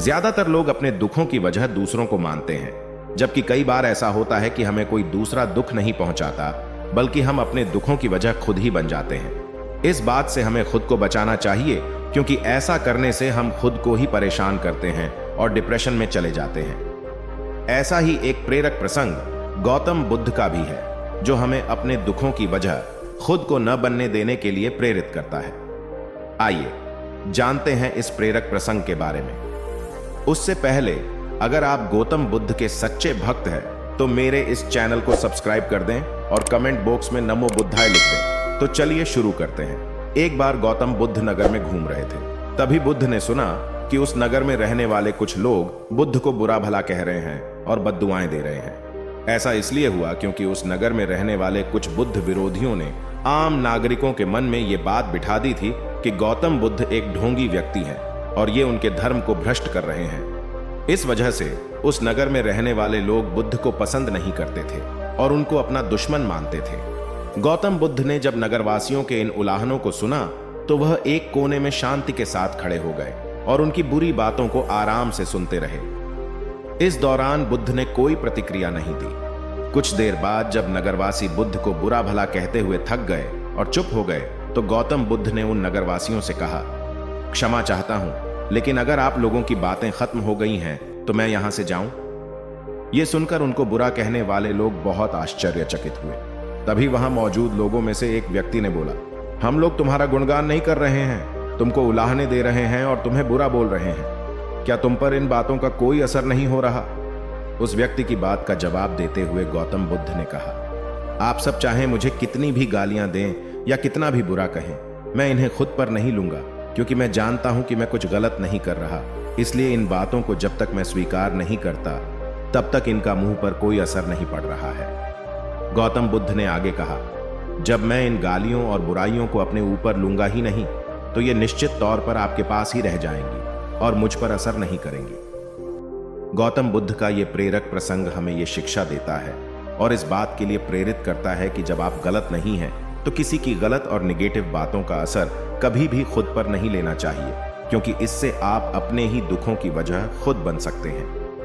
ज्यादातर लोग अपने दुखों की वजह दूसरों को मानते हैं, जबकि कई बार ऐसा होता है कि हमें कोई दूसरा दुख नहीं पहुंचाता, बल्कि हम अपने दुखों की वजह खुद ही बन जाते हैं। इस बात से हमें खुद को बचाना चाहिए, क्योंकि ऐसा करने से हम खुद को ही परेशान करते हैं और डिप्रेशन में चले जाते हैं। ऐसा ही एक प्रेरक प्रसंग गौतम बुद्ध का भी है, जो हमें अपने दुखों की वजह खुद को न बनने देने के लिए प्रेरित करता है। आइए जानते हैं इस प्रेरक प्रसंग के बारे में। उससे पहले अगर आप गौतम बुद्ध के सच्चे भक्त हैं तो मेरे इस चैनल को सब्सक्राइब कर दें और कमेंट बॉक्स में नमो बुद्धाय लिख दें। तो चलिए शुरू करते हैं। एक बार गौतम बुद्ध नगर में घूम रहे थे। तभी बुद्ध ने सुना कि उस नगर में रहने वाले कुछ लोग बुद्ध को बुरा भला कह रहे हैं और बद्दुआएं दे रहे हैं। ऐसा इसलिए हुआ क्योंकि उस नगर में रहने वाले कुछ बुद्ध विरोधियों ने आम नागरिकों के मन में ये बात बिठा दी थी कि गौतम बुद्ध एक ढोंगी व्यक्ति हैं और ये उनके धर्म को भ्रष्ट कर रहे हैं। इस वजह से उस नगर में रहने वाले लोग बुद्ध को पसंद नहीं करते थे और उनको अपना दुश्मन मानते थे। गौतम बुद्ध ने जब नगरवासियों के इन उलाहनों को सुना तो वह एक कोने में शांति के साथ खड़े हो गए और उनकी बुरी बातों को आराम से सुनते रहे। इस दौरान बुद्ध ने कोई प्रतिक्रिया नहीं दी। कुछ देर बाद जब नगरवासी बुद्ध को बुरा भला कहते हुए थक गए और चुप हो गए तो गौतम बुद्ध ने उन नगरवासियों से कहा, क्षमा चाहता हूं, लेकिन अगर आप लोगों की बातें खत्म हो गई हैं तो मैं यहां से जाऊं? यह सुनकर उनको बुरा कहने वाले लोग बहुत आश्चर्यचकित हुए। तभी वहां मौजूद लोगों में से एक व्यक्ति ने बोला, हम लोग तुम्हारा गुणगान नहीं कर रहे हैं, तुमको उलाहने दे रहे हैं और तुम्हें बुरा बोल रहे हैं। क्या तुम पर इन बातों का कोई असर नहीं हो रहा? उस व्यक्ति की बात का जवाब देते हुए गौतम बुद्ध ने कहा, आप सब चाहे मुझे कितनी भी गालियां दें या कितना भी बुरा कहें, मैं इन्हें खुद पर नहीं लूंगा, क्योंकि मैं जानता हूं कि मैं कुछ गलत नहीं कर रहा। इसलिए इन बातों को जब तक मैं स्वीकार नहीं करता तब तक इनका मुंह पर कोई असर नहीं पड़ रहा है। गौतम बुद्ध ने आगे कहा, जब मैं इन गालियों और बुराइयों को अपने ऊपर लूंगा ही नहीं तो ये निश्चित तौर पर आपके पास ही रह जाएंगी और मुझ पर असर नहीं करेंगी। गौतम बुद्ध का ये प्रेरक प्रसंग हमें ये शिक्षा देता है और इस बात के लिए प्रेरित करता है कि जब आप गलत नहीं हैं तो किसी की गलत और निगेटिव बातों का असर कभी भी खुद पर नहीं लेना चाहिए, क्योंकि इससे आप अपने ही दुखों की वजह खुद बन सकते हैं।